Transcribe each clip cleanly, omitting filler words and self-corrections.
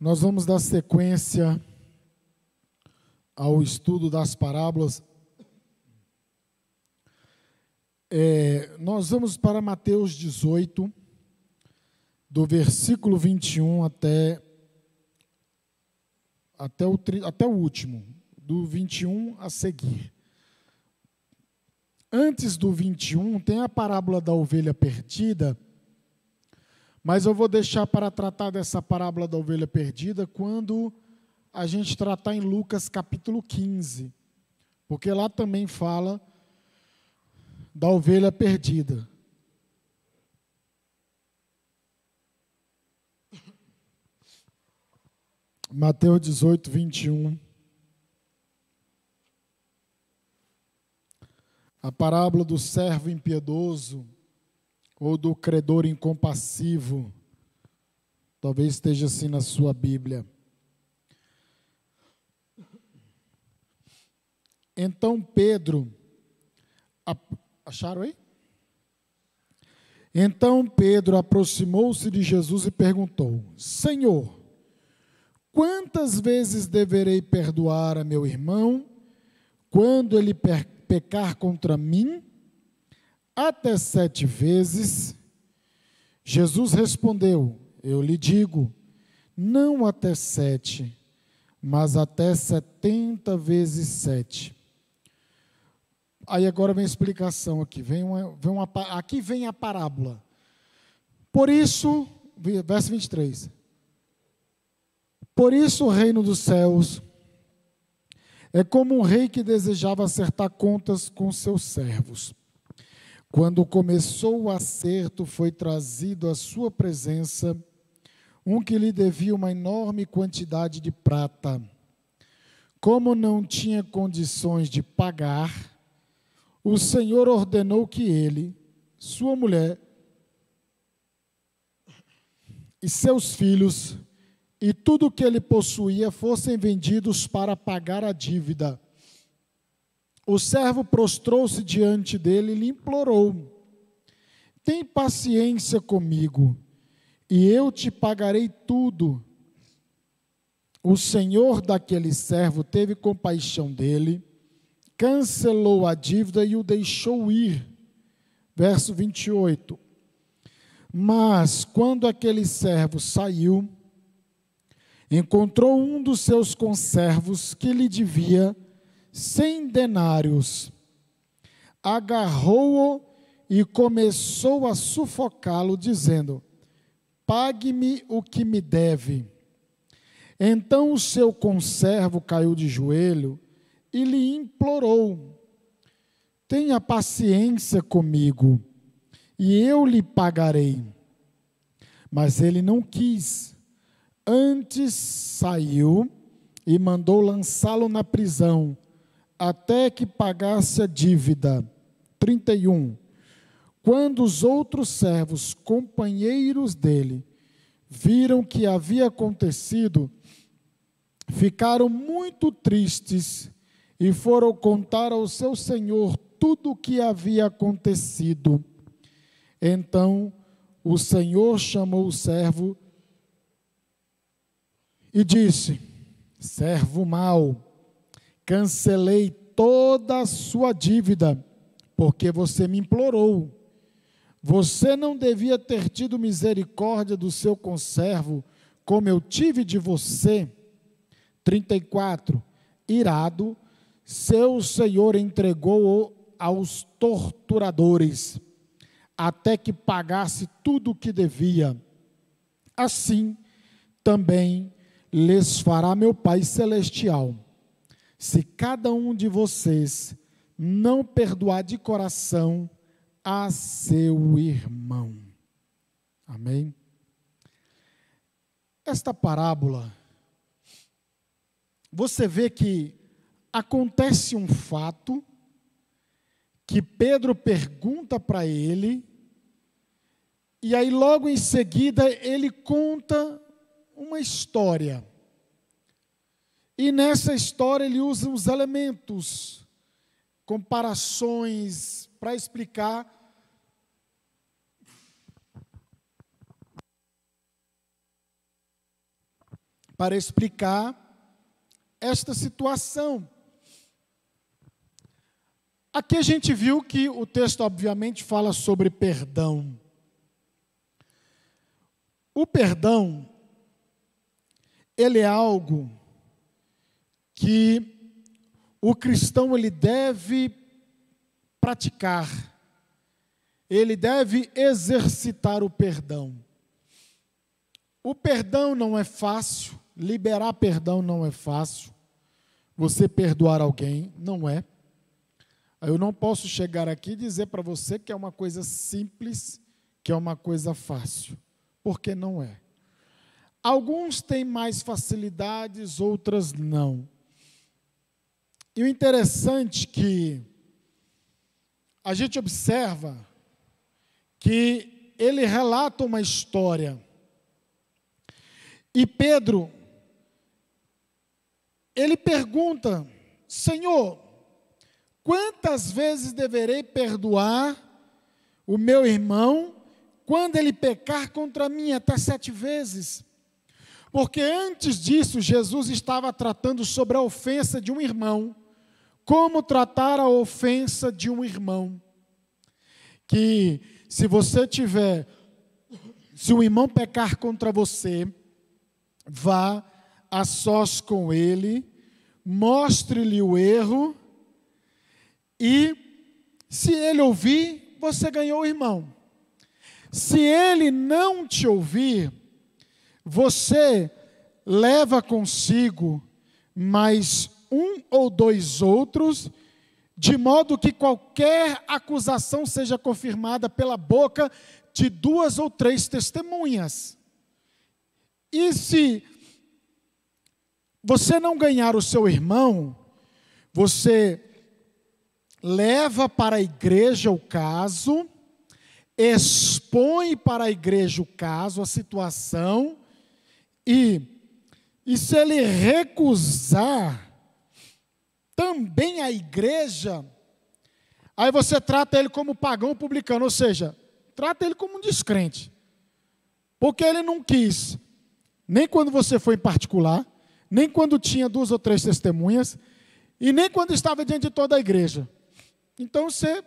Nós vamos dar sequência ao estudo das parábolas. Nós vamos para Mateus 18, do versículo 21 até o último, do 21 a seguir. Antes do 21, tem a parábola da ovelha perdida, mas eu vou deixar para tratar dessa parábola da ovelha perdida quando a gente tratar em Lucas capítulo 15, porque lá também fala da ovelha perdida. Mateus 18, 21. A parábola do servo impiedoso ou do credor incompassivo. Talvez esteja assim na sua Bíblia. Então Pedro, acharam aí? Então Pedro aproximou-se de Jesus e perguntou: Senhor, quantas vezes deverei perdoar a meu irmão quando ele pecar contra mim? Até 7 vezes? Jesus respondeu: eu lhe digo, não até 7, mas até 70 vezes 7. Aí agora vem a explicação aqui, aqui vem a parábola. Por isso, verso 23, por isso o reino dos céus é como um rei que desejava acertar contas com seus servos. Quando começou o acerto, foi trazido à sua presença um que lhe devia uma enorme quantidade de prata. Como não tinha condições de pagar, o Senhor ordenou que ele, sua mulher e seus filhos e tudo o que ele possuía fossem vendidos para pagar a dívida. O servo prostrou-se diante dele e lhe implorou: tem paciência comigo, e eu te pagarei tudo. O senhor daquele servo teve compaixão dele, cancelou a dívida e o deixou ir. Verso 28. Mas, quando aquele servo saiu, encontrou um dos seus conservos que lhe devia 100 denários. Agarrou-o e começou a sufocá-lo, dizendo: pague-me o que me deve. Então o seu conservo caiu de joelho e lhe implorou: tenha paciência comigo, e eu lhe pagarei. Mas ele não quis. Antes saiu e mandou lançá-lo na prisão, até que pagasse a dívida. 31. Quando os outros servos, companheiros dele, viram o que havia acontecido, ficaram muito tristes e foram contar ao seu senhor tudo o que havia acontecido. Então o senhor chamou o servo e disse: servo mau, cancelei toda a sua dívida, porque você me implorou. Você não devia ter tido misericórdia do seu conservo, como eu tive de você. 34. Irado, seu senhor entregou-o aos torturadores, até que pagasse tudo o que devia. Assim também lhes fará meu Pai Celestial, se cada um de vocês não perdoar de coração a seu irmão. Amém? Esta parábola, você vê que acontece um fato que Pedro pergunta para ele, e aí logo em seguida ele conta uma história. E nessa história ele usa os elementos, comparações, para explicar para explicar esta situação. Aqui a gente viu que o texto, obviamente, fala sobre perdão. O perdão, ele é algo que o cristão ele deve praticar, ele deve exercitar o perdão. O perdão não é fácil, liberar perdão não é fácil, você perdoar alguém não é. Eu não posso chegar aqui e dizer para você que é uma coisa simples, que é uma coisa fácil, porque não é. Alguns têm mais facilidades, outras não. E o interessante é que a gente observa que ele relata uma história. E Pedro, ele pergunta: Senhor, quantas vezes deverei perdoar o meu irmão quando ele pecar contra mim? Até 7 vezes. Porque antes disso, Jesus estava tratando sobre a ofensa de um irmão. Como tratar a ofensa de um irmão. Que se o irmão pecar contra você, vá a sós com ele, mostre-lhe o erro, e se ele ouvir, você ganhou o irmão. Se ele não te ouvir, você leva consigo mais 1 ou 2 outros, de modo que qualquer acusação seja confirmada pela boca de 2 ou 3 testemunhas. E se você não ganhar o seu irmão, você leva para a igreja o caso, expõe para a igreja o caso, a situação, e se ele recusar também a igreja, aí você trata ele como pagão publicano, ou seja, trata ele como um descrente, porque ele não quis, nem quando você foi em particular, nem quando tinha 2 ou 3 testemunhas, e nem quando estava diante de toda a igreja. Então você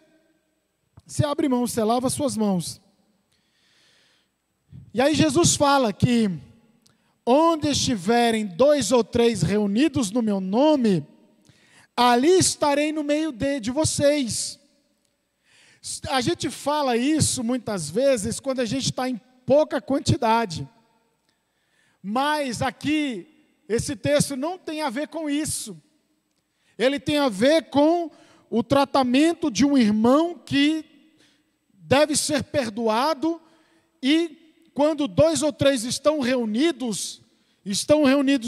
abre mão, você lava suas mãos. E aí Jesus fala que onde estiverem 2 ou 3 reunidos no meu nome, ali estarei no meio de vocês. A gente fala isso muitas vezes quando a gente está em pouca quantidade. Mas aqui, esse texto não tem a ver com isso. Ele tem a ver com o tratamento de um irmão que deve ser perdoado, e quando 2 ou 3 estão reunidos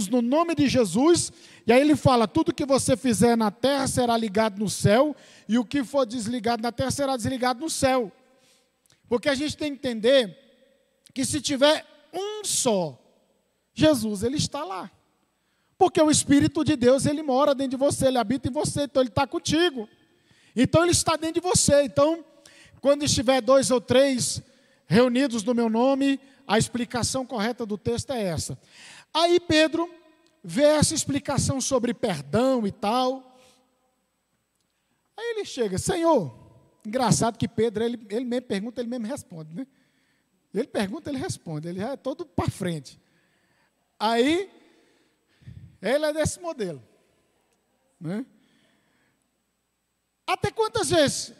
no nome de Jesus, e aí ele fala: tudo que você fizer na terra será ligado no céu, e o que for desligado na terra será desligado no céu. Porque a gente tem que entender que se tiver um só, Jesus, ele está lá. Porque o Espírito de Deus, ele mora dentro de você, ele habita em você, então ele está contigo. Então ele está dentro de você. Então, quando estiver 2 ou 3 reunidos no meu nome, a explicação correta do texto é essa. Aí Pedro vê essa explicação sobre perdão e tal. Aí ele chega: Senhor, engraçado que Pedro, ele mesmo pergunta, ele mesmo responde, né? Ele pergunta, ele responde, ele já é todo para frente. Aí, ele é desse modelo, né? Até quantas vezes?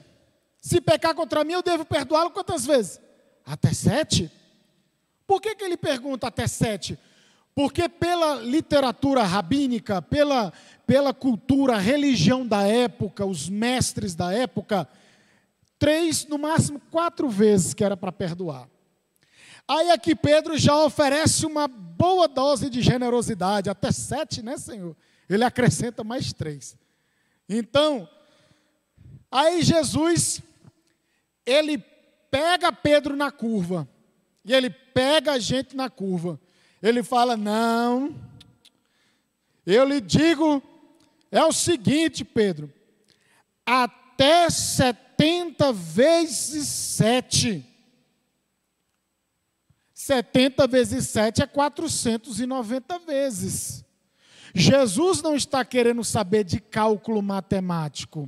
Se pecar contra mim, eu devo perdoá-lo quantas vezes? Até 7? Por que ele pergunta até 7? Porque pela literatura rabínica, pela cultura, religião da época, os mestres da época, 3, no máximo 4 vezes que era para perdoar. Aí aqui Pedro já oferece uma boa dose de generosidade, até 7, né, Senhor? Ele acrescenta mais 3. Então, aí Jesus, ele pega Pedro na curva, e ele pega a gente na curva. Ele fala: não, eu lhe digo, é o seguinte, Pedro, até 70 vezes 7. 70 vezes 7 é 490 vezes. Jesus não está querendo saber de cálculo matemático.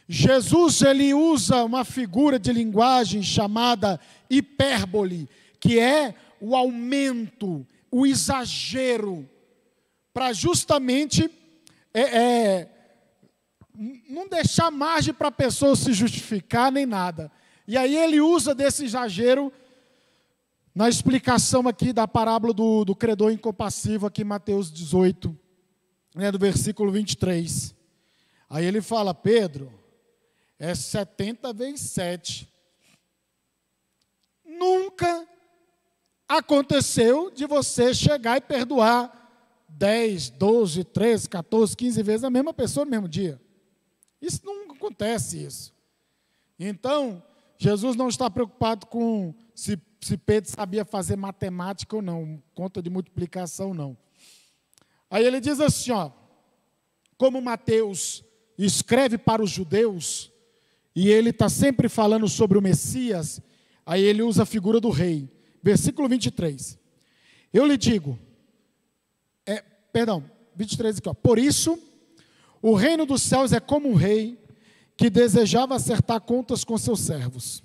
Jesus, ele usa uma figura de linguagem chamada hipérbole, que é o aumento, o exagero, para justamente não deixar margem para a pessoa se justificar nem nada. E aí ele usa desse exagero na explicação aqui da parábola do credor incompassivo, aqui em Mateus 18, do versículo 23. Aí ele fala: Pedro, é 70 vezes 7. Nunca aconteceu de você chegar e perdoar 10, 12, 13, 14, 15 vezes a mesma pessoa no mesmo dia. Isso não acontece, isso. Então, Jesus não está preocupado com se Pedro sabia fazer matemática ou não, conta de multiplicação não. Aí ele diz assim, como Mateus escreve para os judeus, e ele está sempre falando sobre o Messias, aí ele usa a figura do rei. Versículo 23. Eu lhe digo, 23 aqui, por isso, o reino dos céus é como um rei que desejava acertar contas com seus servos.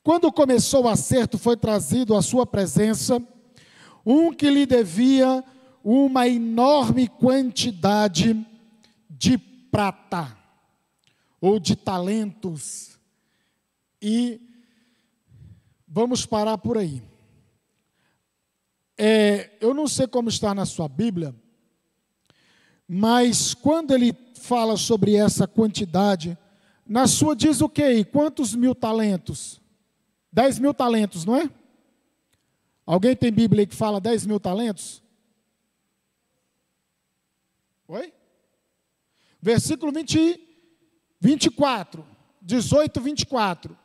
Quando começou o acerto, foi trazido à sua presença um que lhe devia uma enorme quantidade de prata, ou de talentos, e vamos parar por aí. Eu não sei como está na sua Bíblia, mas quando ele fala sobre essa quantidade, na sua diz o quê? Quantos mil talentos? 10 mil talentos, não é? Alguém tem Bíblia aí que fala 10 mil talentos? Oi? Versículo 24, 18, 24.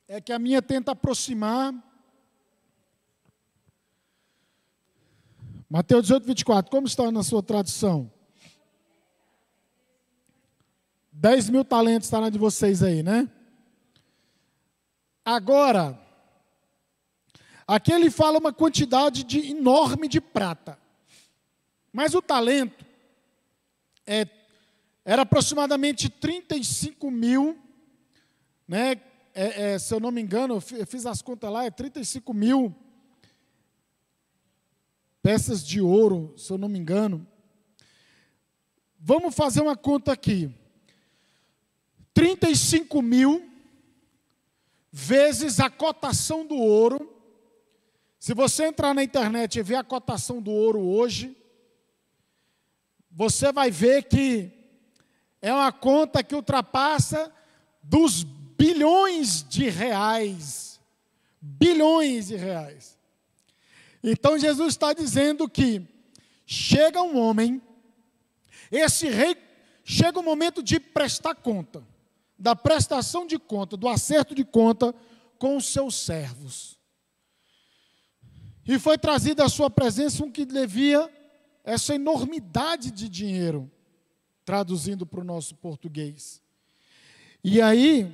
É que a minha tenta aproximar. Mateus 18, 24. Como está na sua tradução? 10 mil talentos está na de vocês aí, né? Agora, aqui ele fala uma quantidade enorme de prata. Mas o talento era aproximadamente 35 mil, né? Se eu não me engano, eu fiz as contas lá, 35 mil peças de ouro, se eu não me engano. Vamos fazer uma conta aqui. 35 mil vezes a cotação do ouro. Se você entrar na internet e ver a cotação do ouro hoje, você vai ver que é uma conta que ultrapassa dos bilhões de reais. Bilhões de reais. Então Jesus está dizendo que chega um homem, esse rei, chega o momento de prestar conta, da prestação de conta, do acerto de conta com os seus servos. E foi trazido à sua presença um que devia essa enormidade de dinheiro, traduzindo para o nosso português. E aí,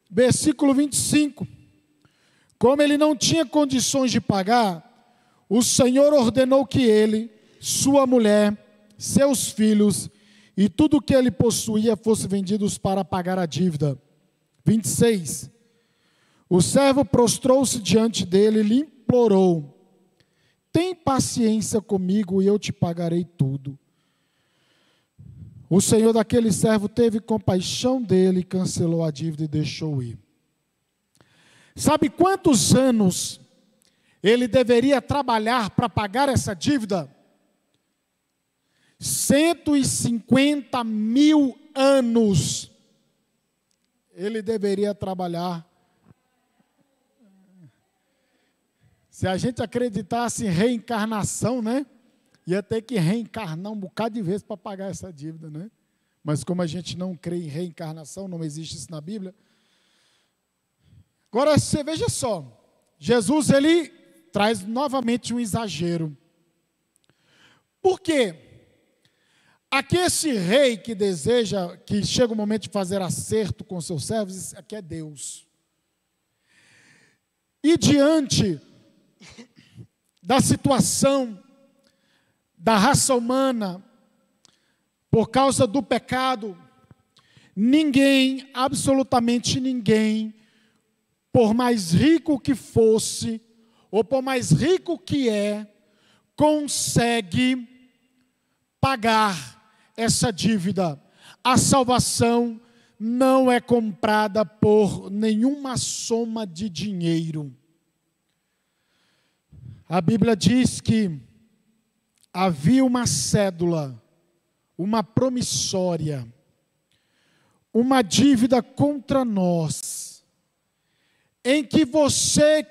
versículo 25, como ele não tinha condições de pagar, o Senhor ordenou que ele, sua mulher, seus filhos e tudo o que ele possuía fossem vendidos para pagar a dívida. 26. O servo prostrou-se diante dele e lhe implorou: tem paciência comigo e eu te pagarei tudo. O senhor daquele servo teve compaixão dele, cancelou a dívida e deixou ir. Sabe quantos anos ele deveria trabalhar para pagar essa dívida? 150 mil anos ele deveria trabalhar. Se a gente acreditasse em reencarnação, né? Ia ter que reencarnar um bocado de vezes para pagar essa dívida, né? Mas como a gente não crê em reencarnação, não existe isso na Bíblia. Agora, você veja só, Jesus, ele traz novamente um exagero. Por quê? Aqui esse rei que deseja, que chega o momento de fazer acerto com seus servos, aqui é Deus. E diante da situação da raça humana, por causa do pecado, ninguém, absolutamente ninguém, por mais rico que fosse, ou por mais rico que consegue pagar essa dívida. A salvação não é comprada por nenhuma soma de dinheiro. A Bíblia diz que havia uma cédula, uma promissória, uma dívida contra nós, em que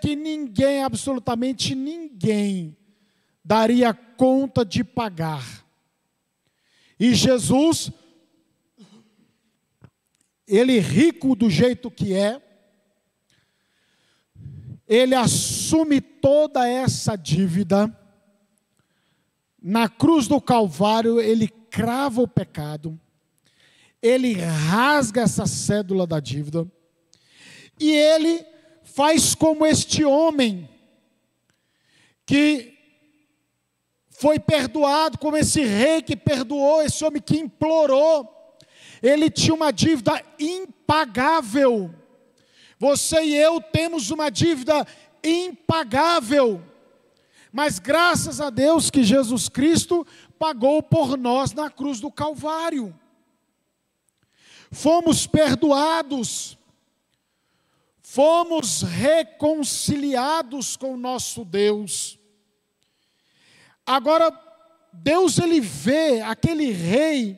que ninguém, absolutamente ninguém, daria conta de pagar. E Jesus, ele rico do jeito que ele assume toda essa dívida. Na cruz do Calvário, ele crava o pecado, ele rasga essa cédula da dívida, e ele faz como este homem, que foi perdoado, como esse rei que perdoou, esse homem que implorou. Ele tinha uma dívida impagável. Você e eu temos uma dívida impagável. Mas graças a Deus que Jesus Cristo pagou por nós na cruz do Calvário. Fomos perdoados. Fomos reconciliados com o nosso Deus. Agora, Deus, ele vê aquele rei,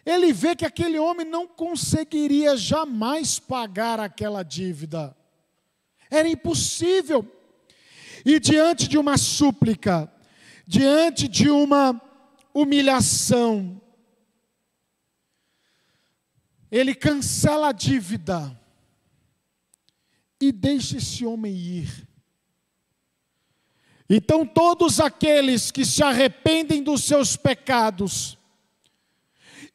ele vê que aquele homem não conseguiria jamais pagar aquela dívida. Era impossível. E diante de uma súplica, diante de uma humilhação, ele cancela a dívida e deixa esse homem ir. Então todos aqueles que se arrependem dos seus pecados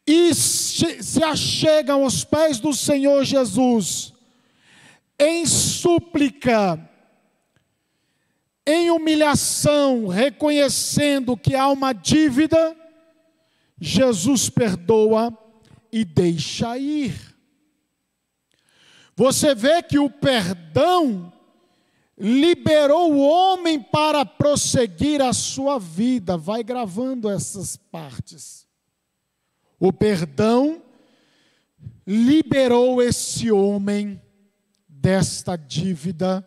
e se achegam aos pés do Senhor Jesus, em súplica, em humilhação, reconhecendo que há uma dívida, Jesus perdoa e deixa ir. Você vê que o perdão liberou o homem para prosseguir a sua vida. Vai gravando essas partes. O perdão liberou esse homem desta dívida,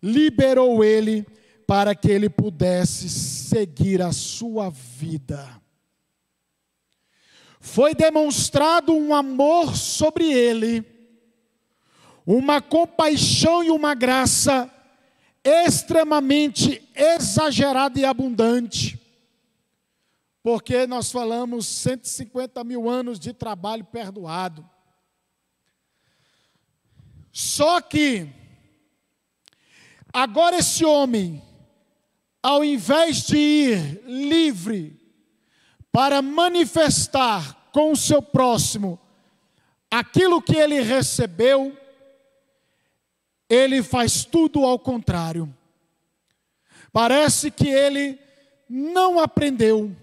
liberou ele para que ele pudesse seguir a sua vida. Foi demonstrado um amor sobre ele, uma compaixão e uma graça extremamente exagerada e abundante, porque nós falamos 150 mil anos de trabalho perdoado. Só que, agora esse homem, ao invés de ir livre para manifestar com o seu próximo aquilo que ele recebeu, ele faz tudo ao contrário. Parece que ele não aprendeu,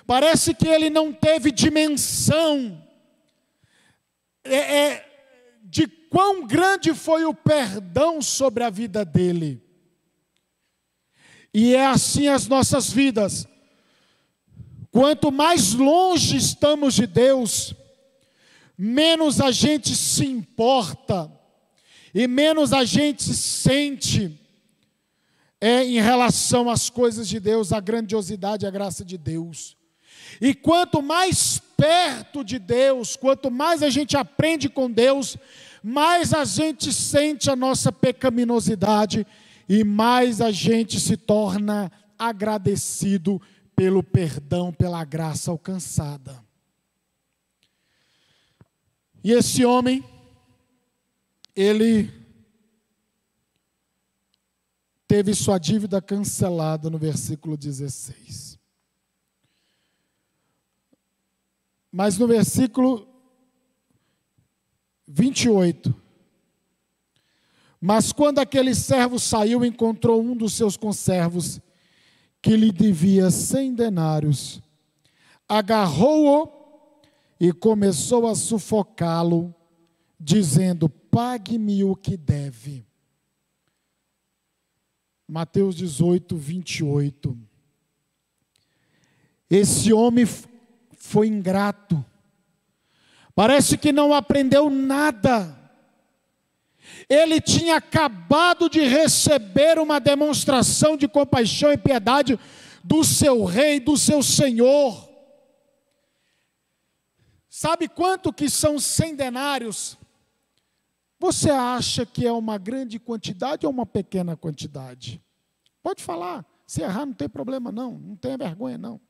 parece que ele não teve dimensão de quão grande foi o perdão sobre a vida dele. E é assim as nossas vidas. Quanto mais longe estamos de Deus, menos a gente se importa e menos a gente sente em relação às coisas de Deus, a grandiosidade e a graça de Deus. E quanto mais perto de Deus, quanto mais a gente aprende com Deus, mais a gente sente a nossa pecaminosidade e mais a gente se torna agradecido pelo perdão, pela graça alcançada. E esse homem, ele teve sua dívida cancelada no versículo 16. Mas no versículo 28. Mas quando aquele servo saiu, encontrou um dos seus conservos, que lhe devia 100 denários. Agarrou-o e começou a sufocá-lo, dizendo: pague-me o que deve. Mateus 18, 28. Esse homem foi ingrato. Parece que não aprendeu nada. Ele tinha acabado de receber uma demonstração de compaixão e piedade do seu rei, do seu senhor. Sabe quanto que são 100 denários? Você acha que é uma grande quantidade ou uma pequena quantidade? Pode falar, se errar não tem problema não, não tenha vergonha não.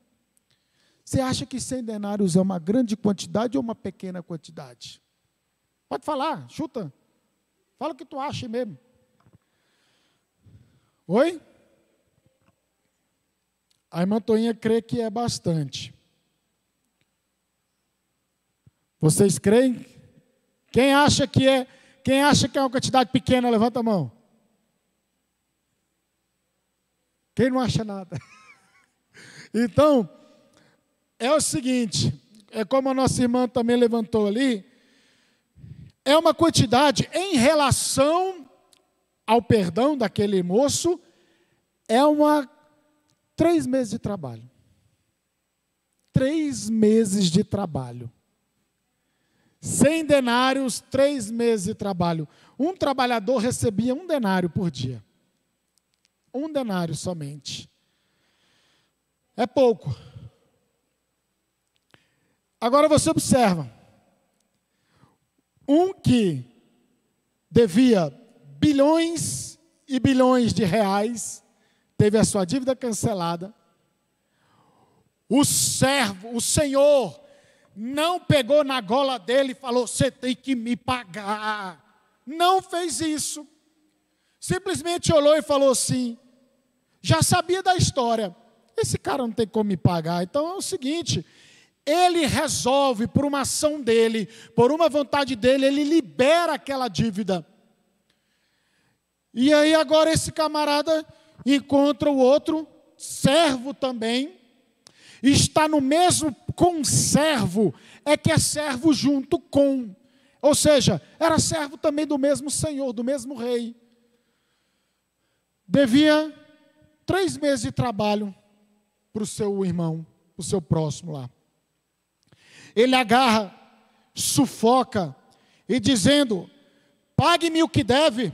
Você acha que 100 denários é uma grande quantidade ou uma pequena quantidade? Pode falar, chuta. Fala o que tu acha mesmo. Oi? A irmã Toinha crê que é bastante. Vocês creem? Quem acha que é uma quantidade pequena, levanta a mão. Quem não acha nada? Então, é o seguinte, é como a nossa irmã também levantou ali, é uma quantidade em relação ao perdão daquele moço, é 3 meses de trabalho. 3 meses de trabalho. 100 denários, 3 meses de trabalho. Um trabalhador recebia 1 denário por dia. 1 denário somente. É pouco. Agora você observa. Um que devia bilhões e bilhões de reais, teve a sua dívida cancelada. O servo, o senhor, não pegou na gola dele e falou: você tem que me pagar. Não fez isso. Simplesmente olhou e falou assim, já sabia da história, esse cara não tem como me pagar, então é o seguinte, ele resolve por uma ação dele, por uma vontade dele, ele libera aquela dívida. E aí agora esse camarada encontra o outro, servo também, está no mesmo conservo, é que é servo junto com, ou seja, era servo também do mesmo senhor, do mesmo rei. Devia 3 meses de trabalho para o seu irmão, para o seu próximo lá. Ele agarra, sufoca, e dizendo: pague-me o que deve.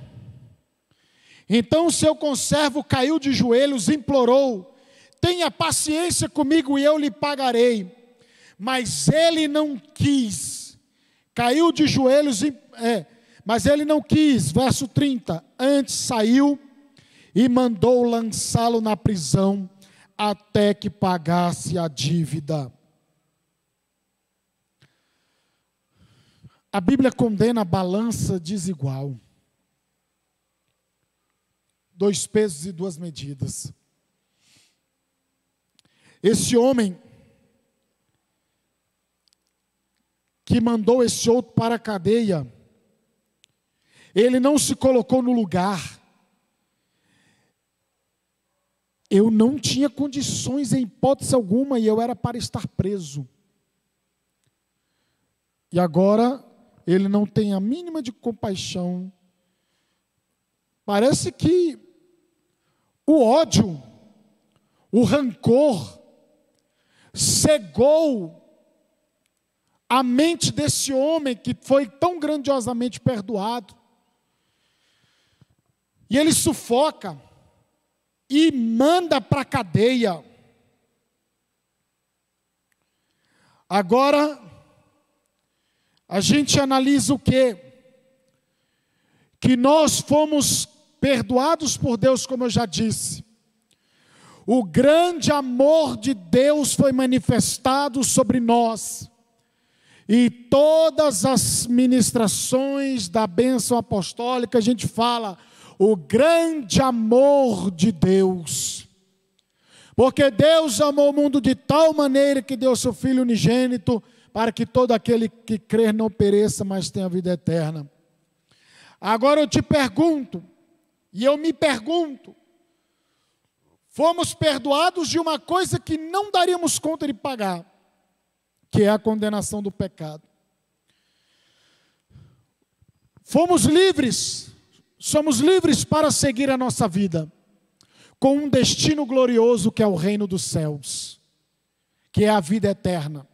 Então o seu conservo caiu de joelhos, implorou: tenha paciência comigo e eu lhe pagarei. Mas ele não quis, caiu de joelhos, mas ele não quis, verso 30, antes saiu e mandou lançá-lo na prisão, até que pagasse a dívida. A Bíblia condena a balança desigual. 2 pesos e 2 medidas. Esse homem que mandou esse outro para a cadeia, ele não se colocou no lugar. Eu não tinha condições em hipótese alguma e eu era para estar preso. E agora ele não tem a mínima de compaixão. Parece que o ódio, o rancor, cegou a mente desse homem que foi tão grandiosamente perdoado. E ele sufoca e manda para a cadeia. Agora, a gente analisa o quê? Que nós fomos perdoados por Deus, como eu já disse. O grande amor de Deus foi manifestado sobre nós. E todas as ministrações da bênção apostólica, a gente fala o grande amor de Deus. Porque Deus amou o mundo de tal maneira que deu seu Filho unigênito, para que todo aquele que crer não pereça, mas tenha vida eterna. Agora eu te pergunto, e eu me pergunto, fomos perdoados de uma coisa que não daríamos conta de pagar, que é a condenação do pecado. Fomos livres, somos livres para seguir a nossa vida, com um destino glorioso que é o reino dos céus, que é a vida eterna.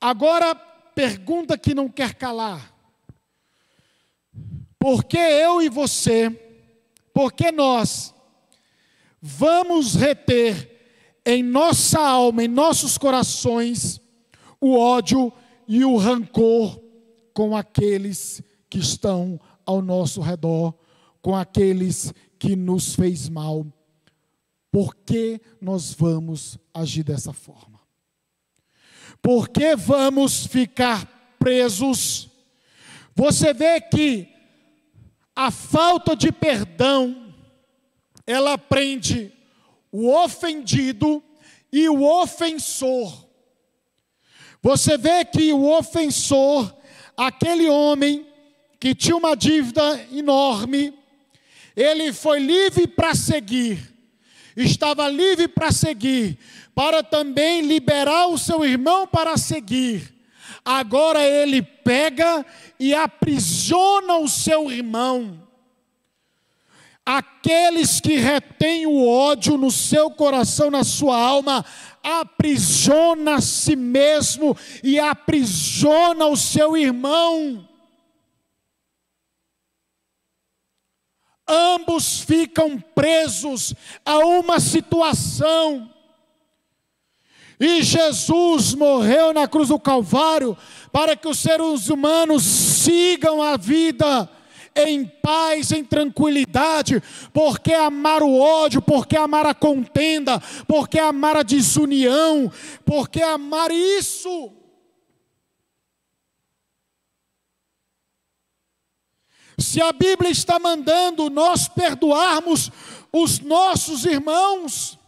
Agora, pergunta que não quer calar: por que eu e você, por que nós vamos reter em nossa alma, em nossos corações, o ódio e o rancor com aqueles que estão ao nosso redor, com aqueles que nos fez mal? Por que nós vamos agir dessa forma? Por que vamos ficar presos? Você vê que a falta de perdão, ela prende o ofendido e o ofensor. Você vê que o ofensor, aquele homem que tinha uma dívida enorme, ele foi livre para seguir, estava livre para seguir, para também liberar o seu irmão para seguir. Agora ele pega e aprisiona o seu irmão. Aqueles que retêm o ódio no seu coração, na sua alma, aprisiona a si mesmo e aprisiona o seu irmão. Ambos ficam presos a uma situação. E Jesus morreu na cruz do Calvário para que os seres humanos sigam a vida em paz, em tranquilidade. Porque amar o ódio, porque amar a contenda, porque amar a desunião, porque amar isso? Se a Bíblia está mandando nós perdoarmos os nossos irmãos,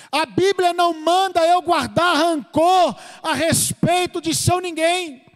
a Bíblia não manda eu guardar rancor a respeito de seu ninguém.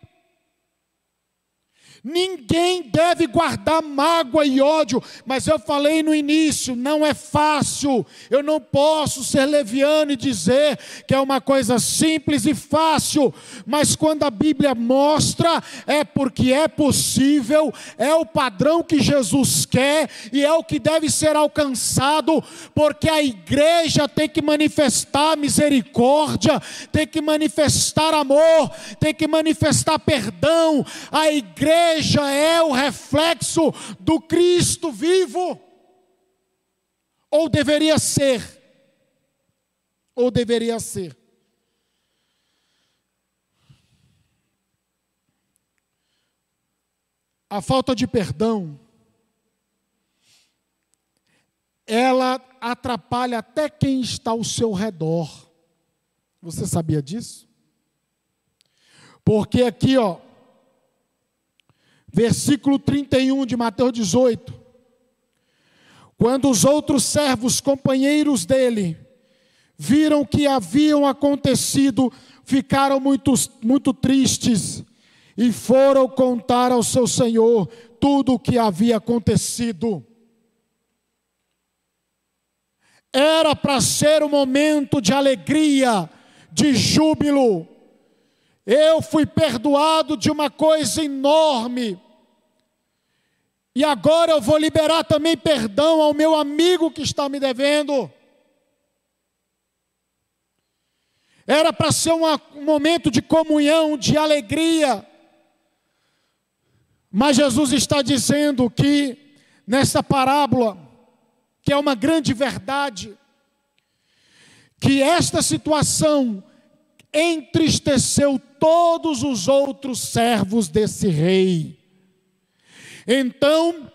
Ninguém deve guardar mágoa e ódio, mas eu falei no início, não é fácil. Eu não posso ser leviano e dizer que é uma coisa simples e fácil, mas quando a Bíblia mostra, é porque é possível, é o padrão que Jesus quer e é o que deve ser alcançado, porque a igreja tem que manifestar misericórdia, tem que manifestar amor, tem que manifestar perdão. A igreja é o reflexo do Cristo vivo, ou deveria ser, A falta de perdão, ela atrapalha até quem está ao seu redor. Você sabia disso? Porque aqui, versículo 31 de Mateus 18. Quando os outros servos, companheiros dele, viram o que haviam acontecido, ficaram muito tristes e foram contar ao seu senhor tudo o que havia acontecido. Era para ser um momento de alegria, de júbilo. Eu fui perdoado de uma coisa enorme. E agora eu vou liberar também perdão ao meu amigo que está me devendo. Era para ser um momento de comunhão, de alegria. Mas Jesus está dizendo que, nessa parábola, que é uma grande verdade, que esta situação entristeceu todos os outros servos desse rei. Então,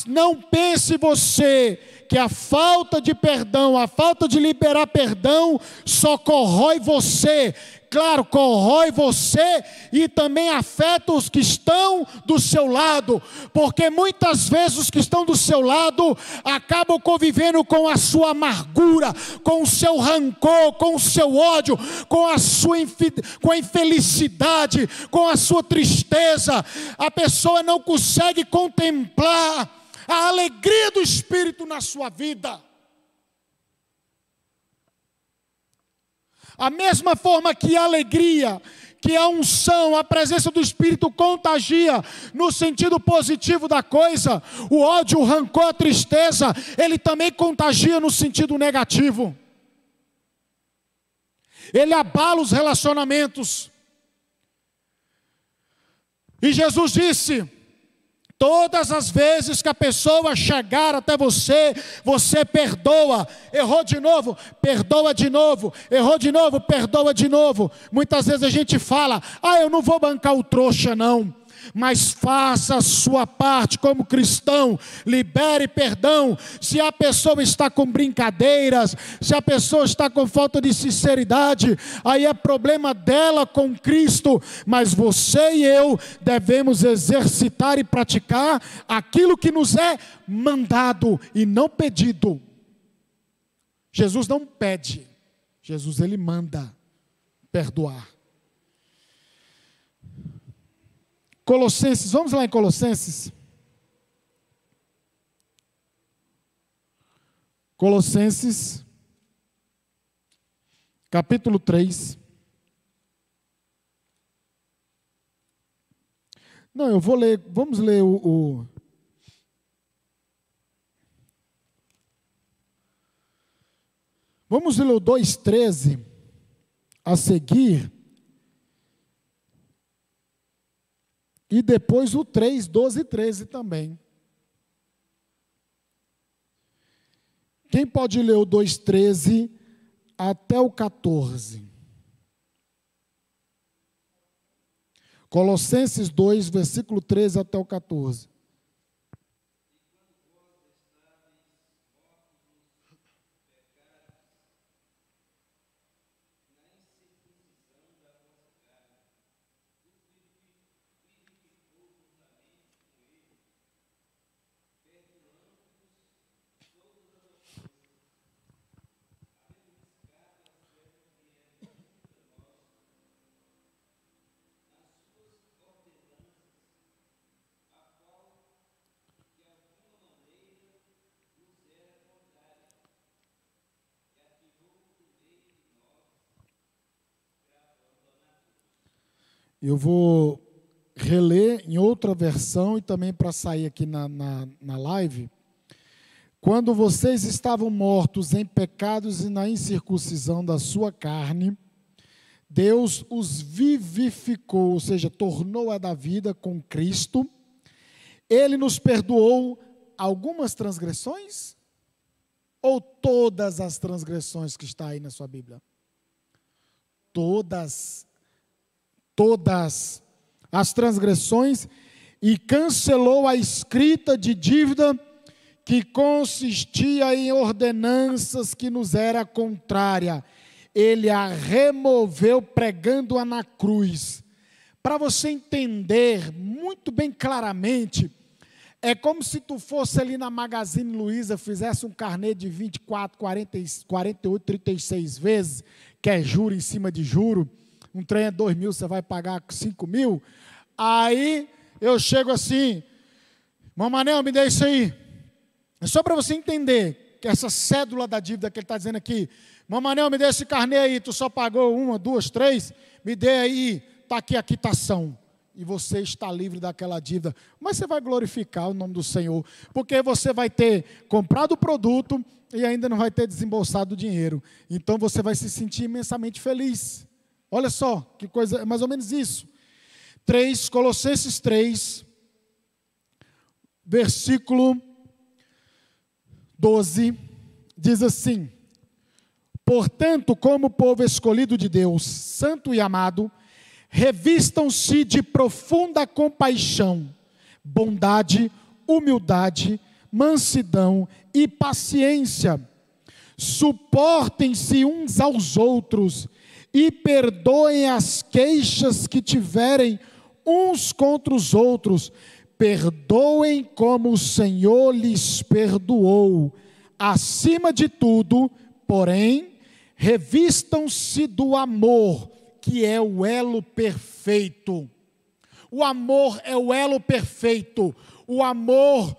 não pense você que a falta de perdão, a falta de liberar perdão, só corrói você, claro, corrói você e também afeta os que estão do seu lado, porque muitas vezes os que estão do seu lado acabam convivendo com a sua amargura, com o seu rancor, com o seu ódio, com a infelicidade, com a sua tristeza. A pessoa não consegue contemplar a alegria do Espírito na sua vida. A mesma forma que a alegria, que a unção, a presença do Espírito contagia no sentido positivo da coisa, o ódio, o rancor, a tristeza, ele também contagia no sentido negativo. Ele abala os relacionamentos. E Jesus disse: todas as vezes que a pessoa chegar até você, você perdoa. Errou de novo, perdoa de novo. Errou de novo, perdoa de novo. Muitas vezes a gente fala: eu não vou bancar o trouxa não. Mas faça a sua parte como cristão, libere perdão. Se a pessoa está com brincadeiras, se a pessoa está com falta de sinceridade, aí é problema dela com Cristo, mas você e eu devemos exercitar e praticar aquilo que nos é mandado e não pedido. Jesus não pede, Jesus ele manda perdoar. Colossenses, vamos lá em Colossenses. Colossenses, capítulo 3. Não, eu vou ler, vamos ler vamos ler o 2,13 a seguir. E depois o 3, 12 e 13 também. Quem pode ler o 2,13 até o 14? Colossenses 2, versículo 13 até o 14. Eu vou reler em outra versão e também para sair aqui na live. Quando vocês estavam mortos em pecados e na incircuncisão da sua carne, Deus os vivificou, ou seja, tornou-a da vida com Cristo. Ele nos perdoou algumas transgressões ou todas as transgressões que está aí na sua Bíblia? Todas as transgressões, e cancelou a escrita de dívida que consistia em ordenanças que nos era contrária. Ele a removeu pregando-a na cruz. Para você entender muito bem claramente, é como se tu fosse ali na Magazine Luiza, fizesse um carnê de 24, 40, 48, 36 vezes, que é juro em cima de juro. Um trem é 2 mil, você vai pagar 5 mil. Aí eu chego assim: Mamanel, me dê isso aí. É só para você entender que essa cédula da dívida que ele está dizendo aqui: Mamanel, me dê esse carnê aí, tu só pagou 1, 2, 3, me dê aí, está aqui a quitação. E você está livre daquela dívida. Mas você vai glorificar o nome do Senhor, porque você vai ter comprado o produto e ainda não vai ter desembolsado o dinheiro. Então você vai se sentir imensamente feliz. Olha só, que coisa, é mais ou menos isso. Colossenses 3, versículo 12, diz assim: portanto, como povo escolhido de Deus, santo e amado, revistam-se de profunda compaixão, bondade, humildade, mansidão e paciência. Suportem-se uns aos outros e perdoem as queixas que tiverem uns contra os outros. Perdoem como o Senhor lhes perdoou. Acima de tudo, porém, revistam-se do amor, que é o elo perfeito. O amor é o elo perfeito. O amor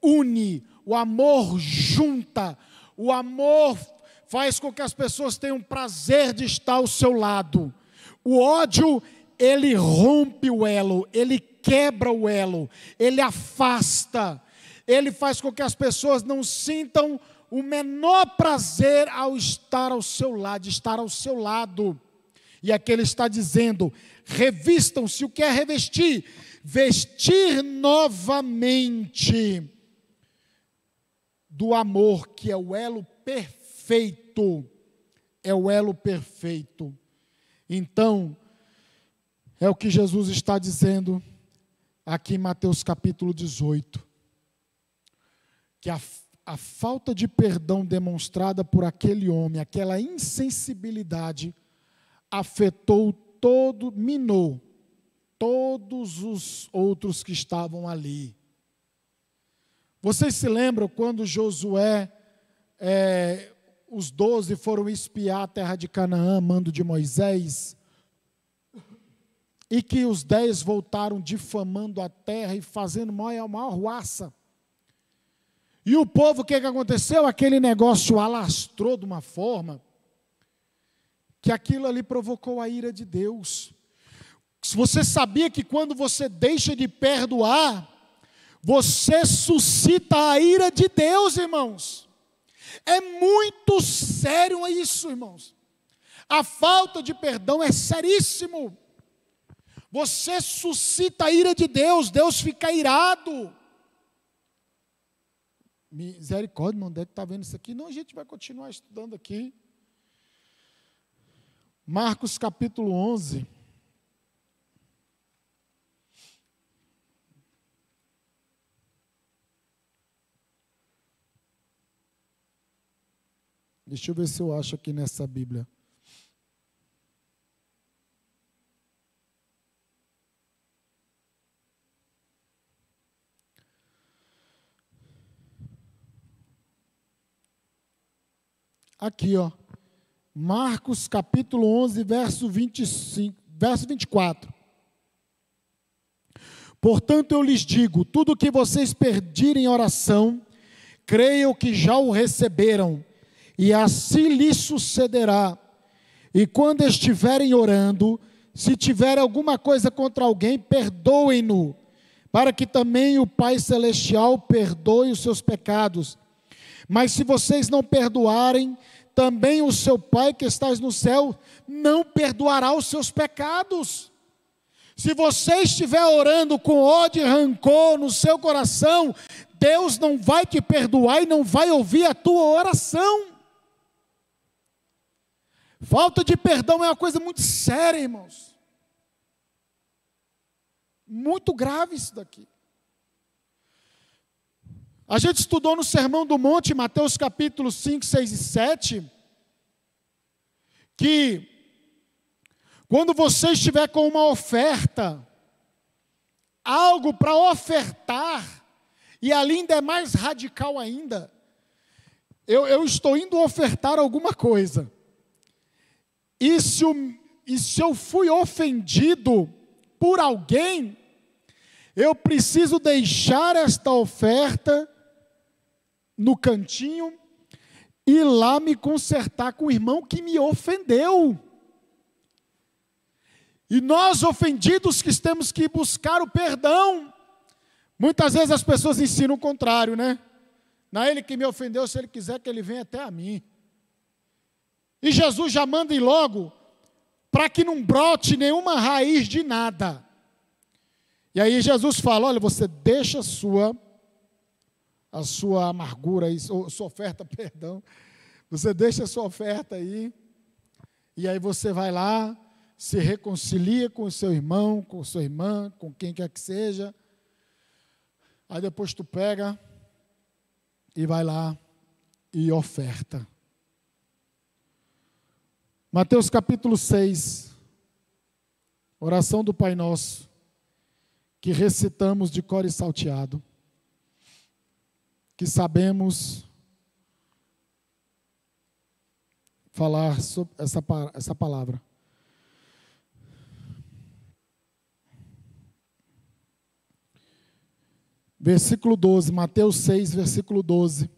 une, o amor junta, o amor faz com que as pessoas tenham prazer de estar ao seu lado. O ódio, ele rompe o elo, ele quebra o elo, ele afasta, ele faz com que as pessoas não sintam o menor prazer ao estar ao seu lado, de estar ao seu lado. E aqui ele está dizendo: revistam-se. O que é revestir? Vestir novamente do amor, que é o elo perfeito. É o elo perfeito. Então, é o que Jesus está dizendo aqui em Mateus capítulo 18. Que a falta de perdão demonstrada por aquele homem, aquela insensibilidade, afetou minou todos os outros que estavam ali. Vocês se lembram quando Josué, os 12 foram espiar a terra de Canaã, mando de Moisés, e que os 10 voltaram difamando a terra e fazendo maior ruaça. E o povo, o que aconteceu? Aquele negócio alastrou de uma forma que aquilo ali provocou a ira de Deus. Você sabia que quando você deixa de perdoar, você suscita a ira de Deus, irmãos? É muito sério isso, irmãos. A falta de perdão é seríssimo. Você suscita a ira de Deus, Deus fica irado. Misericórdia, irmão, onde é que está vendo isso aqui? Não, a gente vai continuar estudando aqui. Marcos capítulo 11. Deixa eu ver se eu acho aqui nessa Bíblia. Aqui, ó. Marcos capítulo 11, verso 24. Portanto, eu lhes digo, tudo que vocês pedirem em oração, creiam que já o receberam, e assim lhes sucederá. E quando estiverem orando, se tiver alguma coisa contra alguém, perdoem-no, para que também o Pai Celestial perdoe os seus pecados. Mas se vocês não perdoarem, também o seu Pai que estás no céu não perdoará os seus pecados. Se você estiver orando com ódio e rancor no seu coração, Deus não vai te perdoar e não vai ouvir a tua oração. Falta de perdão é uma coisa muito séria, irmãos. Muito grave isso daqui. A gente estudou no Sermão do Monte, Mateus capítulo 5, 6 e 7, que quando você estiver com uma oferta, algo para ofertar, e ali ainda é mais radical ainda, eu estou indo ofertar alguma coisa, e se eu fui ofendido por alguém, eu preciso deixar esta oferta no cantinho, e lá me consertar com o irmão que me ofendeu. E nós ofendidos que temos que buscar o perdão. Muitas vezes as pessoas ensinam o contrário, né? Não é ele que me ofendeu, se ele quiser que ele venha até a mim. E Jesus já manda ir logo, para que não brote nenhuma raiz de nada. E aí Jesus fala, olha, você deixa a sua amargura, sua oferta, perdão. Você deixa a sua oferta aí, e aí você vai lá, se reconcilia com o seu irmão, com sua irmã, com quem quer que seja. Aí depois tu pega e vai lá e oferta. Mateus capítulo 6, oração do Pai Nosso, que recitamos de cor e salteado, que sabemos falar sobre essa palavra. Versículo 12, Mateus 6, versículo 12.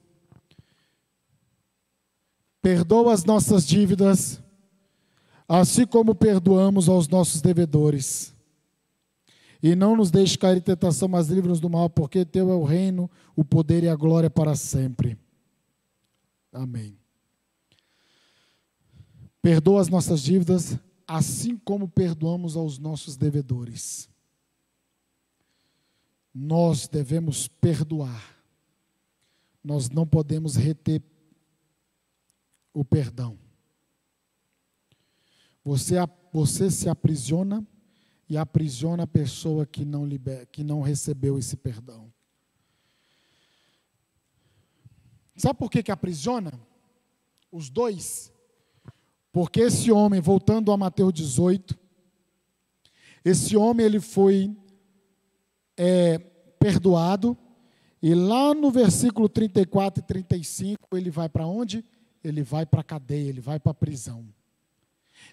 Perdoa as nossas dívidas, assim como perdoamos aos nossos devedores. E não nos deixe cair em tentação, mas livra-nos do mal, porque teu é o reino, o poder e a glória para sempre. Amém. Perdoa as nossas dívidas, assim como perdoamos aos nossos devedores. Nós devemos perdoar. Nós não podemos reter o perdão. Você se aprisiona e aprisiona a pessoa que não recebeu esse perdão. Sabe por que aprisiona? Os dois. Porque esse homem, voltando a Mateus 18, esse homem ele foi perdoado, e lá no versículo 34 e 35, ele vai para onde? Ele vai para a cadeia, ele vai para a prisão.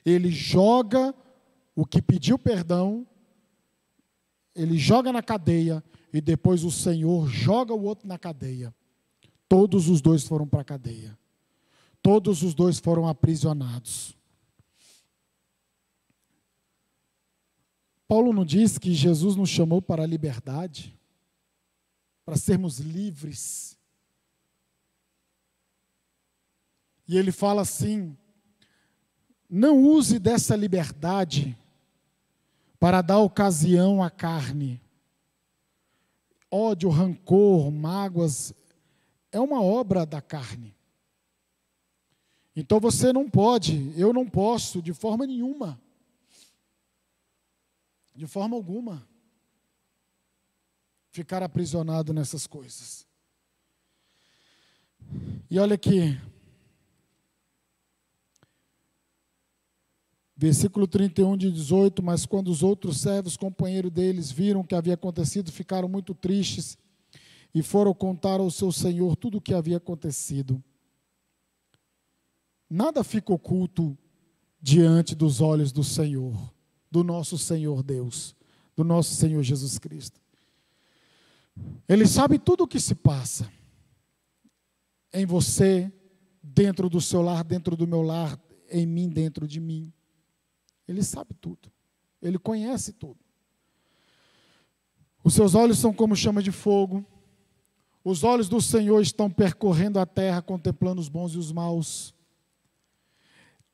Ele joga o que pediu perdão, ele joga na cadeia, e depois o Senhor joga o outro na cadeia. Todos os dois foram para a cadeia. Todos os dois foram aprisionados. Paulo não diz que Jesus nos chamou para a liberdade, para sermos livres. E ele fala assim: não use dessa liberdade para dar ocasião à carne. Ódio, rancor, mágoas, é uma obra da carne. Então você não pode, eu não posso, de forma nenhuma, de forma alguma, ficar aprisionado nessas coisas. E olha aqui, versículo 31 de 18, mas quando os outros servos, companheiros deles, viram o que havia acontecido, ficaram muito tristes e foram contar ao seu senhor tudo o que havia acontecido. Nada fica oculto diante dos olhos do Senhor, do nosso Senhor Deus, do nosso Senhor Jesus Cristo. Ele sabe tudo o que se passa em você, dentro do seu lar, dentro do meu lar, em mim, dentro de mim. Ele sabe tudo. Ele conhece tudo. Os seus olhos são como chama de fogo. Os olhos do Senhor estão percorrendo a terra, contemplando os bons e os maus.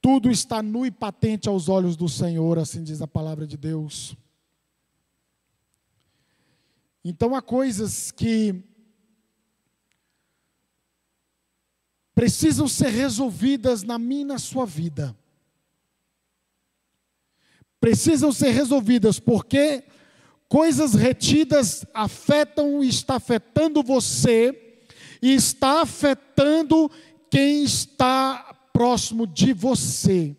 Tudo está nu e patente aos olhos do Senhor, assim diz a palavra de Deus. Então há coisas que precisam ser resolvidas na minha e na sua vida. Precisam ser resolvidas porque coisas retidas afetam e está afetando você e está afetando quem está próximo de você.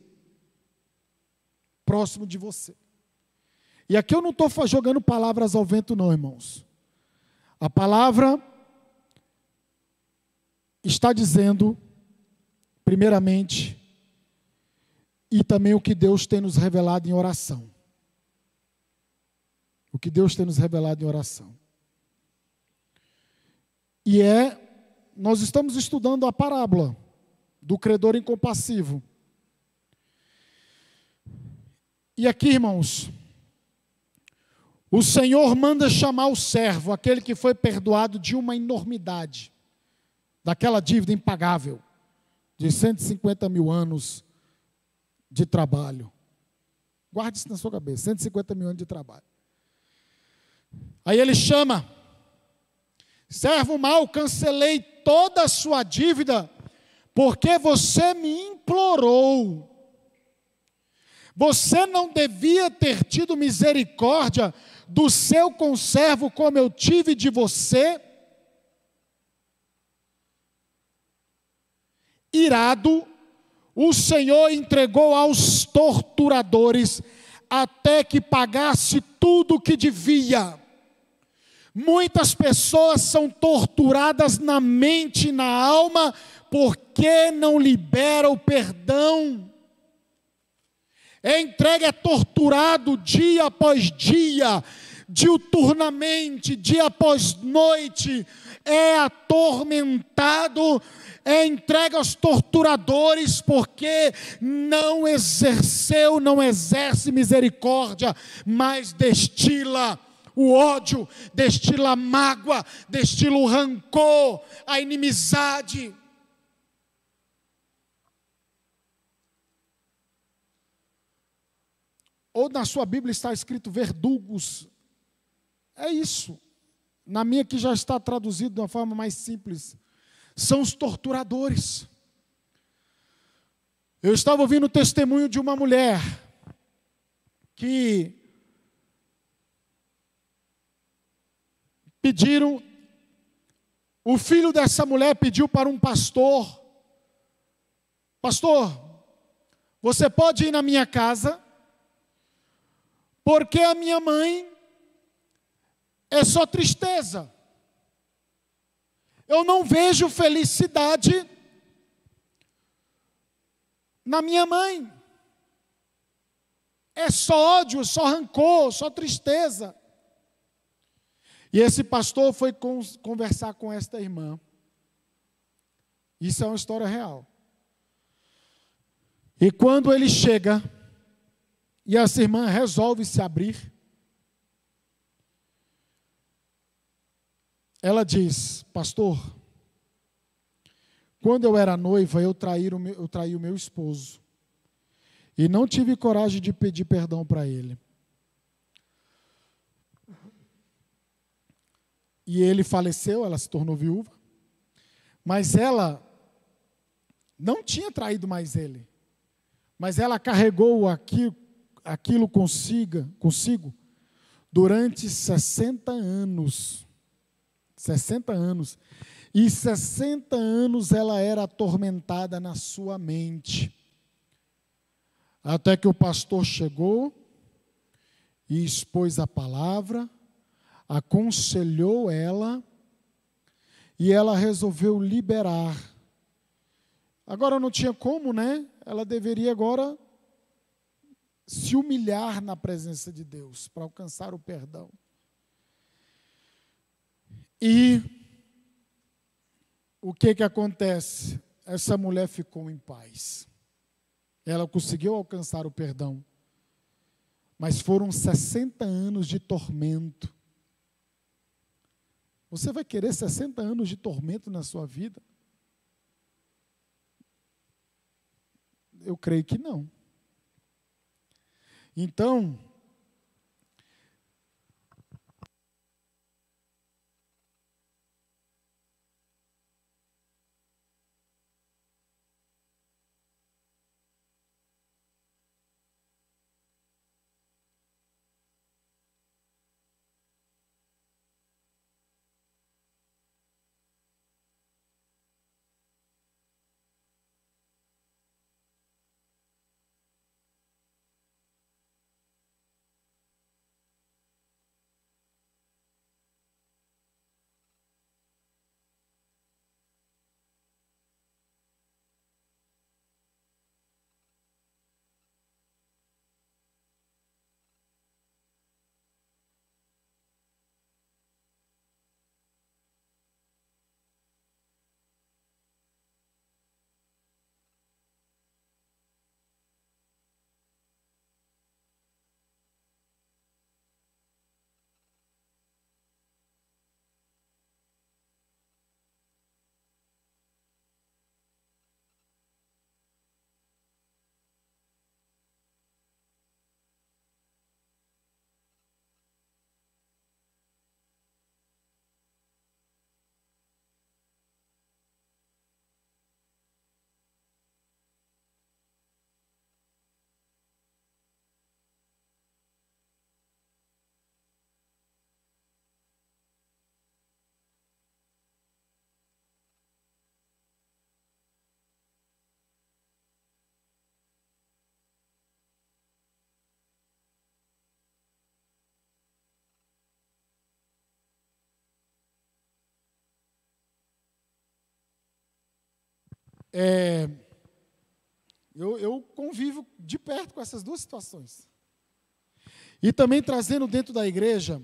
Próximo de você. E aqui eu não estou jogando palavras ao vento não, irmãos. A palavra está dizendo, primeiramente, e também o que Deus tem nos revelado em oração. O que Deus tem nos revelado em oração. E nós estamos estudando a parábola do credor incompassivo. E aqui, irmãos, o Senhor manda chamar o servo, aquele que foi perdoado de uma enormidade, daquela dívida impagável, de 150 mil anos de trabalho. Guarde isso na sua cabeça, 150 mil anos de trabalho. Aí ele chama: servo mau, cancelei toda a sua dívida, porque você me implorou. Você não devia ter tido misericórdia do seu conservo como eu tive de você? Irado, o Senhor entregou aos torturadores até que pagasse tudo o que devia. Muitas pessoas são torturadas na mente e na alma porque não libera o perdão. É entregue, é torturado dia após dia, diuturnamente, dia após noite, é atormentado, é entregue aos torturadores porque não exerceu, não exerce misericórdia, mas destila o ódio, destila a mágoa, destila o rancor, a inimizade. Ou na sua Bíblia está escrito verdugos. É isso. Na minha que já está traduzido de uma forma mais simples. São os torturadores. Eu estava ouvindo o testemunho de uma mulher que pediram, o filho dessa mulher pediu para um pastor: pastor, você pode ir na minha casa, porque a minha mãe é só tristeza. Eu não vejo felicidade na minha mãe. É só ódio, só rancor, só tristeza. E esse pastor foi conversar com esta irmã. Isso é uma história real. E quando ele chega, e essa irmã resolve se abrir, ela diz: pastor, quando eu era noiva, eu traí o meu esposo. E não tive coragem de pedir perdão para ele. E ele faleceu, ela se tornou viúva. Mas ela não tinha traído mais ele. Mas ela carregou aquilo consigo durante 60 anos. 60 anos. E 60 anos ela era atormentada na sua mente. Até que o pastor chegou e expôs a palavra, aconselhou ela e ela resolveu liberar. Agora não tinha como, né? Ela deveria agora se humilhar na presença de Deus para alcançar o perdão. E o que acontece? Essa mulher ficou em paz. Ela conseguiu alcançar o perdão. Mas foram 60 anos de tormento. Você vai querer 60 anos de tormento na sua vida? Eu creio que não. Então, eu convivo de perto com essas duas situações. E também trazendo dentro da igreja,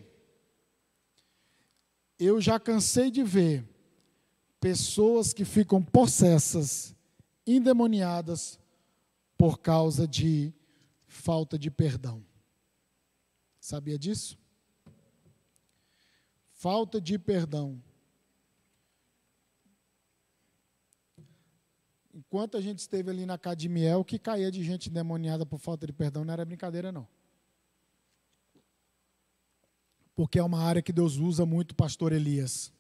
eu já cansei de ver pessoas que ficam possessas, endemoniadas, por causa de falta de perdão. Sabia disso? Falta de perdão. Enquanto a gente esteve ali na Cadmiel, o que caía de gente endemoniada por falta de perdão não era brincadeira, não. Porque é uma área que Deus usa muito o pastor Elias.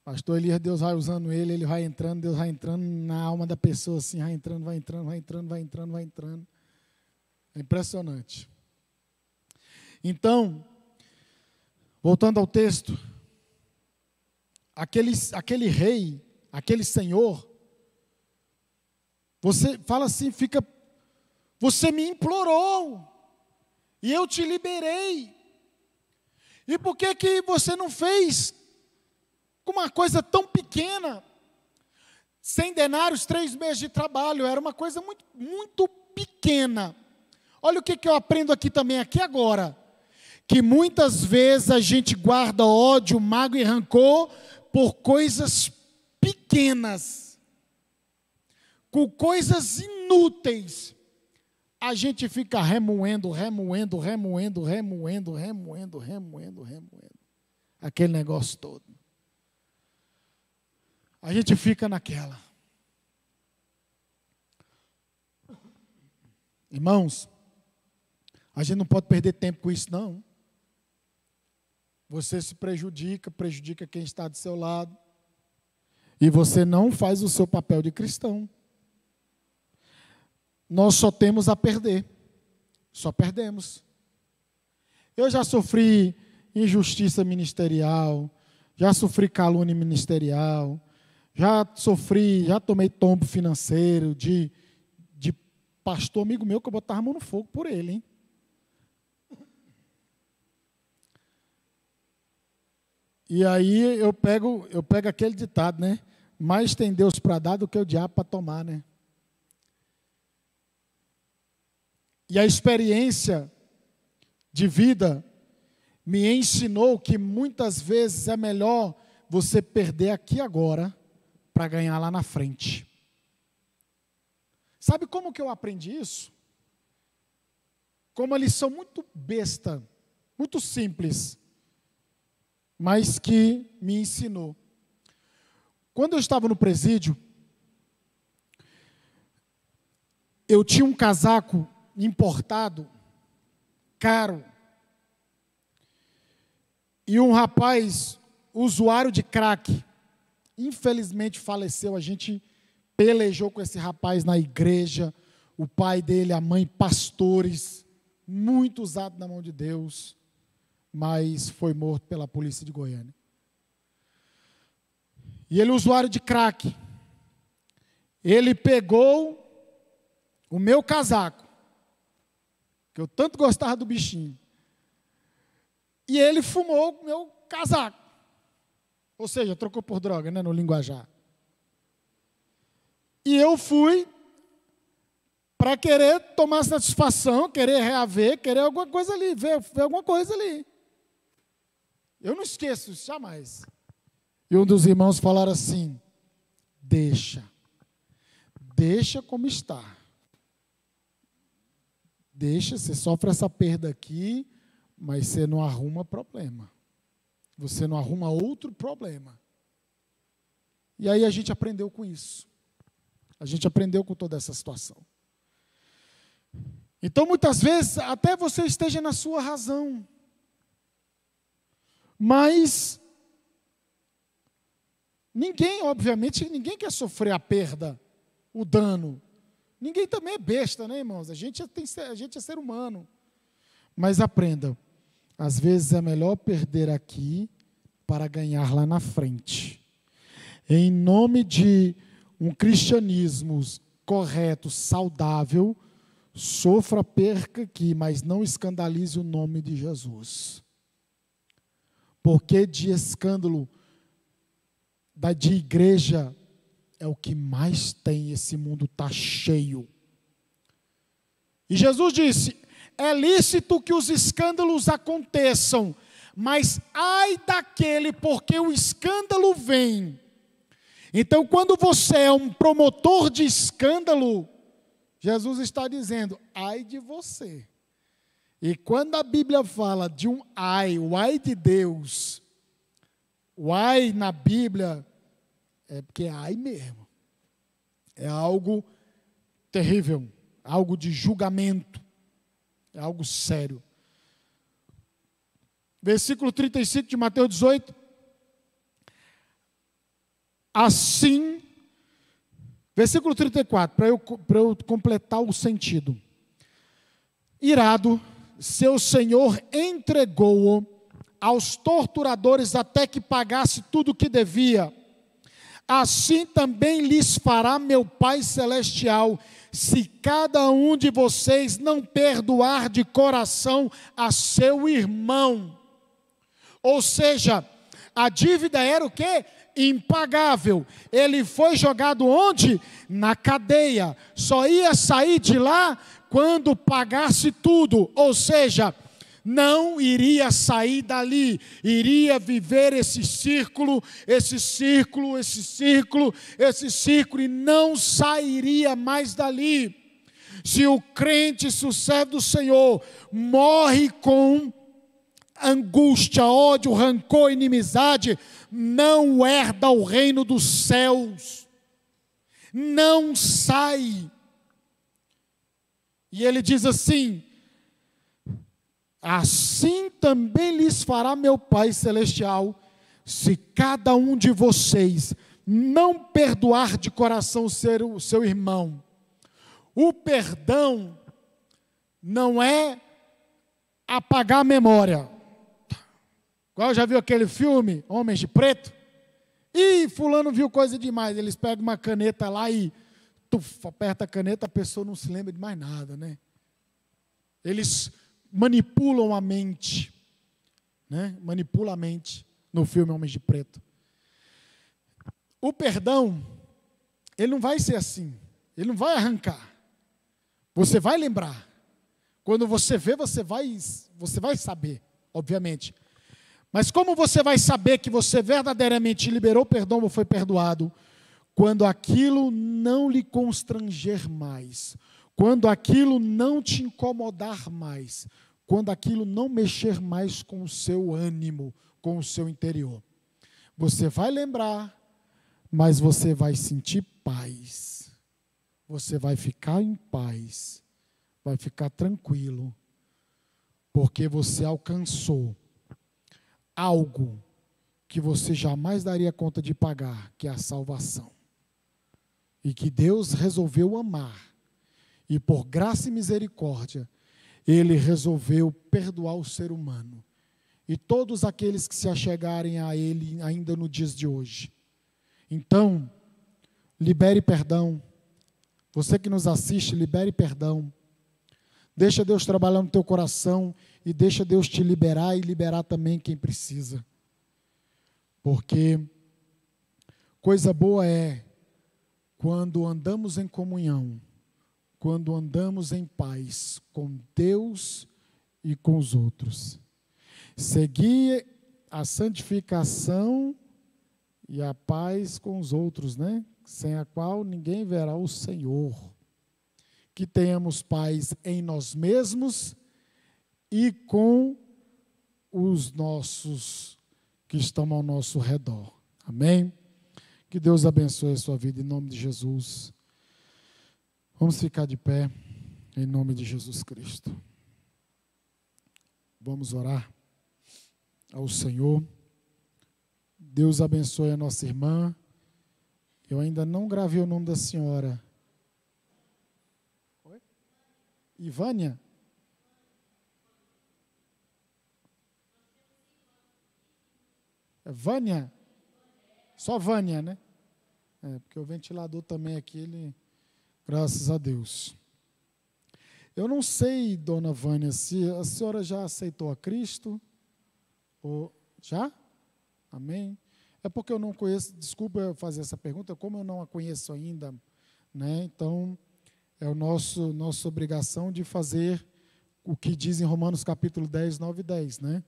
Pastor Elias, Deus vai usando ele vai entrando, Deus vai entrando na alma da pessoa, assim, vai entrando, vai entrando, vai entrando, vai entrando, vai entrando. É impressionante. Então, voltando ao texto, aquele rei, aquele senhor, você fala assim, você me implorou, e eu te liberei. E por que você não fez com uma coisa tão pequena? 100 denários, 3 meses de trabalho, era uma coisa muito, muito pequena. Olha o que eu aprendo aqui também, aqui agora. Que muitas vezes a gente guarda ódio, mágoa e rancor por coisas pequenas. Com coisas inúteis. A gente fica remoendo. Aquele negócio todo. A gente fica naquela. Irmãos, a gente não pode perder tempo com isso, não. Você se prejudica quem está do seu lado. E você não faz o seu papel de cristão. Nós só temos a perder. Só perdemos. Eu já sofri injustiça ministerial, já sofri calúnia ministerial, já tomei tombo financeiro de pastor amigo meu que eu botava a mão no fogo por ele, hein? E aí eu pego aquele ditado, né? Mais tem Deus para dar do que o diabo para tomar, né? E a experiência de vida me ensinou que muitas vezes é melhor você perder aqui agora para ganhar lá na frente. Sabe como que eu aprendi isso? Com uma lição muito besta, muito simples, mas que me ensinou. Quando eu estava no presídio, eu tinha um casaco importado, caro, e um rapaz, usuário de crack, infelizmente faleceu. A gente pelejou com esse rapaz na igreja, o pai dele, a mãe, pastores, muito usado na mão de Deus, mas foi morto pela polícia de Goiânia. E ele, usuário de crack, ele pegou o meu casaco, que eu tanto gostava do bichinho, e ele fumou o meu casaco. Ou seja, trocou por droga, né, no linguajar. E eu fui para querer tomar satisfação, querer reaver, querer alguma coisa ali, ver alguma coisa ali. Eu não esqueço isso jamais. E um dos irmãos falaram assim: deixa como está. Deixa, você sofre essa perda aqui, mas você não arruma problema. Você não arruma outro problema. E aí a gente aprendeu com isso. A gente aprendeu com toda essa situação. Então, muitas vezes, até você esteja na sua razão, mas obviamente, ninguém quer sofrer a perda, o dano. Ninguém também é besta, né, irmãos? A gente é ser humano. Mas aprenda, às vezes é melhor perder aqui para ganhar lá na frente. Em nome de um cristianismo correto, saudável, sofra perca aqui, mas não escandalize o nome de Jesus. Porque de escândalo de igreja é o que mais tem, esse mundo está cheio. E Jesus disse: é lícito que os escândalos aconteçam, mas ai daquele porque o escândalo vem. Então, quando você é um promotor de escândalo, Jesus está dizendo: ai de você. E quando a Bíblia fala de um ai, o ai de Deus, o ai na Bíblia é porque é ai mesmo. É algo terrível, algo de julgamento, é algo sério. Versículo 35 de Mateus 18. Assim, versículo 34, para eu completar o sentido. Irado, seu senhor entregou-o aos torturadores até que pagasse tudo o que devia. Assim também lhes fará meu Pai Celestial, se cada um de vocês não perdoar de coração a seu irmão. Ou seja, a dívida era o quê? Impagável. Ele foi jogado onde? Na cadeia. Só ia sair de lá quando pagasse tudo. Ou seja, não iria sair dali, iria viver esse círculo, e não sairia mais dali. Se o crente, se o servo do Senhor morre com angústia, ódio, rancor, inimizade, não herda o reino dos céus, não sai. E ele diz assim: assim também lhes fará meu Pai Celestial, se cada um de vocês não perdoar de coração o seu irmão. O perdão não é apagar a memória. Igual já viu aquele filme, Homens de Preto? Ih, fulano viu coisa demais. Eles pegam uma caneta lá e aperta a caneta, a pessoa não se lembra de mais nada, né? Eles manipulam a mente, né? Manipula a mente no filme Homens de Preto. O perdão, ele não vai ser assim, ele não vai arrancar. Você vai lembrar. Quando você vê, você vai saber, obviamente. Mas como você vai saber que você verdadeiramente liberou perdão ou foi perdoado? Quando aquilo não lhe constranger mais, quando aquilo não te incomodar mais, quando aquilo não mexer mais com o seu ânimo, com o seu interior. Você vai lembrar, mas você vai sentir paz. Você vai ficar em paz, vai ficar tranquilo, porque você alcançou algo que você jamais daria conta de pagar, que é a salvação. E que Deus resolveu amar. E por graça e misericórdia, Ele resolveu perdoar o ser humano. E todos aqueles que se achegarem a Ele ainda no dias de hoje. Então, libere perdão. Você que nos assiste, libere perdão. Deixa Deus trabalhar no teu coração e deixa Deus te liberar e liberar também quem precisa. Porque coisa boa é quando andamos em comunhão, quando andamos em paz com Deus e com os outros. Seguir a santificação e a paz com os outros, né? Sem a qual ninguém verá o Senhor. Que tenhamos paz em nós mesmos e com os nossos que estão ao nosso redor. Amém? Que Deus abençoe a sua vida em nome de Jesus. Vamos ficar de pé em nome de Jesus Cristo. Vamos orar ao Senhor. Deus abençoe a nossa irmã. Eu ainda não gravei o nome da senhora. Oi? Ivânia? É Vânia? Só Vânia, né? É, porque o ventilador também aqui, ele... Graças a Deus. Eu não sei, dona Vânia, se a senhora já aceitou a Cristo. Ou já? Amém? É porque eu não conheço, desculpa eu fazer essa pergunta, como eu não a conheço ainda, né? Então, é nossa obrigação de fazer o que diz em Romanos capítulo 10, 9 e 10, né?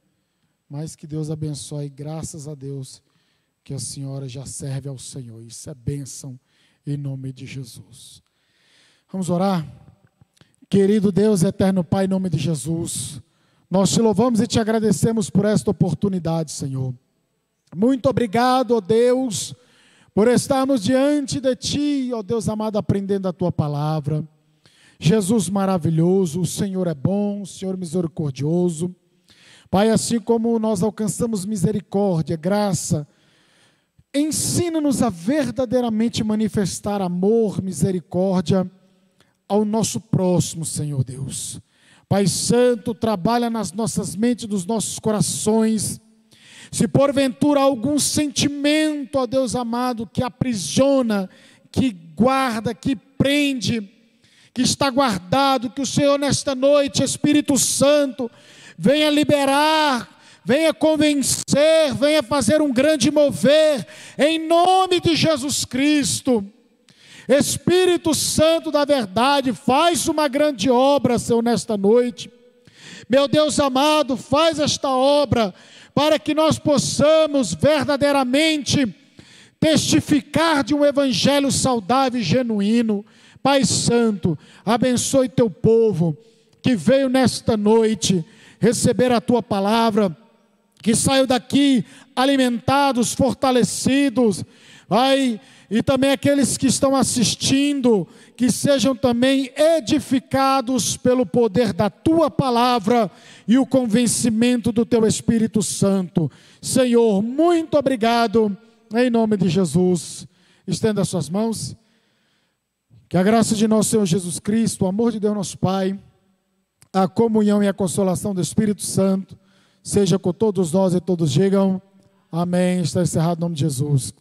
Mas que Deus abençoe, graças a Deus, que a senhora já serve ao Senhor. Isso é bênção em nome de Jesus. Vamos orar? Querido Deus, eterno Pai, em nome de Jesus, nós te louvamos e te agradecemos por esta oportunidade, Senhor. Muito obrigado, ó Deus, por estarmos diante de Ti, ó Deus amado, aprendendo a Tua palavra. Jesus maravilhoso, o Senhor é bom, o Senhor misericordioso. Pai, assim como nós alcançamos misericórdia, graça, ensina-nos a verdadeiramente manifestar amor, misericórdia ao nosso próximo, Senhor Deus. Pai Santo, trabalha nas nossas mentes, nos nossos corações. Se porventura algum sentimento, ó Deus amado, que aprisiona, que guarda, que prende, que está guardado, que o Senhor nesta noite, Espírito Santo, venha liberar, venha convencer, venha fazer um grande mover, em nome de Jesus Cristo. Espírito Santo da verdade, faz uma grande obra, Senhor, nesta noite. Meu Deus amado, faz esta obra, para que nós possamos verdadeiramente testificar de um evangelho saudável e genuíno. Pai Santo, abençoe teu povo, que veio nesta noite receber a tua palavra, que saiu daqui alimentados, fortalecidos, Pai, e também aqueles que estão assistindo, que sejam também edificados pelo poder da tua palavra e o convencimento do teu Espírito Santo. Senhor, muito obrigado, em nome de Jesus. Estenda as suas mãos. Que a graça de nosso Senhor Jesus Cristo, o amor de Deus nosso Pai, a comunhão e a consolação do Espírito Santo, seja com todos nós e todos digam amém. Está encerrado em nome de Jesus.